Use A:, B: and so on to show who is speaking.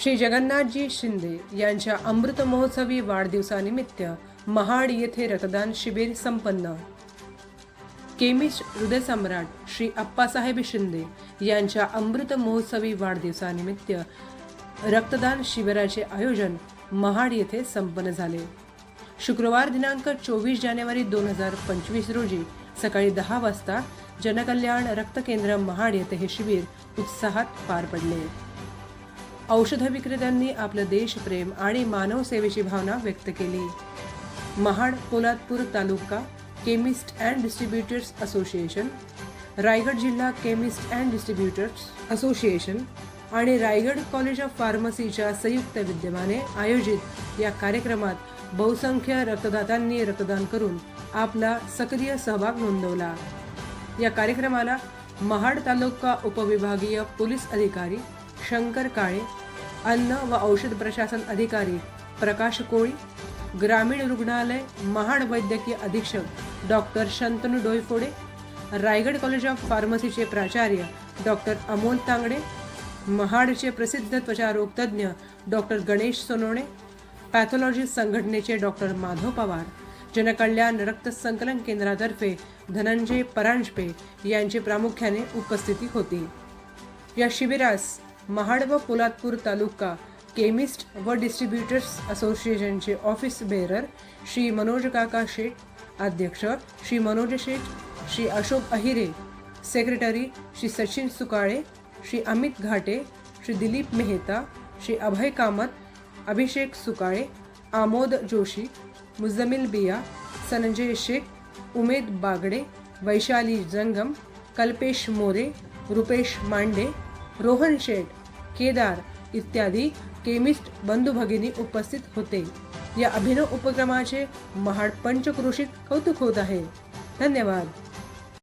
A: श्री जगन्नाथजी शिंदे यांच्या अमृत महोत्सवी वाढदिवसानिमित्त महाड येथे रक्तदान शिबिर संपन्न। केमिस्ट हृदय सम्राट श्री अप्पासाहेब शिंदे यांच्या अमृत महोत्सवी वाढदिवसानिमित्त रक्तदान शिबिराचे आयोजन महाड येथे संपन्न झाले। शुक्रवार दिनांक 24 जानेवारी 2025 रोजी सकाळी 10 वाजता जनकल्याण रक्त केंद्र महाड येथे हे शिबिर उत्साहात पार पडले। औषध विक्रेत्यांनी आपलं देशप्रेम आणि मानव सेवेची भावना व्यक्त केली। Mahad Poladpur taluka chemist and distributors association, Raigad जिल्हा केमिस्ट अँड डिस्ट्रीब्युटर्स असोसिएशन आणि रायगड कॉलेज ऑफ फार्मसीच्या संयुक्त विद्यमाने आयोजित या कार्यक्रमात बहुसंख्य रक्तदात्यांनी रक्तदान करून आपला सक्रिय सहभाग नोंदवला। या कार्यक्रमाला महाड तालुका उपविभागीय पोलीस अधिकारी शंकर काळे, अन्न व औषध प्रशासन अधिकारी प्रकाश कोळी, ग्रामीण रुग्णालय महाड वैद्यकीय अधीक्षक doctor Shantanu Doiphode, Raigad college of फार्मसीचे प्राचार्य डॉक्टर अमोल तांगडे, महाडचे प्रसिद्ध त्वचारोग तज्ज्ञ डॉक्टर गणेश सोनवणे, पॅथॉलॉजी संघटनेचे डॉक्टर माधव पवार, जनकल्याण रक्त संकलन केंद्रातर्फे धनंजय परांजपे यांची प्रामुख्याने उपस्थिती होती। या शिबिरास महाड व पोलादपूर तालुका केमिस्ट व डिस्ट्रीब्युटर्स असोसिएशनचे ऑफिस बेअरर श्री मनोज काका शेठ, अध्यक्ष श्री मनोज शेठ, श्री अशोक अहिरे, सेक्रेटरी श्री सचिन सुकाळे, श्री अमित घाटे, श्री दिलीप मेहता, श्री अभय कामत, अभिषेक सुकाळे, आमोद जोशी, मुजमिल बिया, संजय शेख, उमेद बागडे, वैशाली जंगम, कल्पेश मोरे, रुपेश मांडे, रोहन शेठ, केदार इत्यादी केमिस्ट बंधू भगिनी उपस्थित होते। या अभिनव उपक्रमाचे महाड पंचक्रोशीत कौतुक होत आहे। धन्यवाद।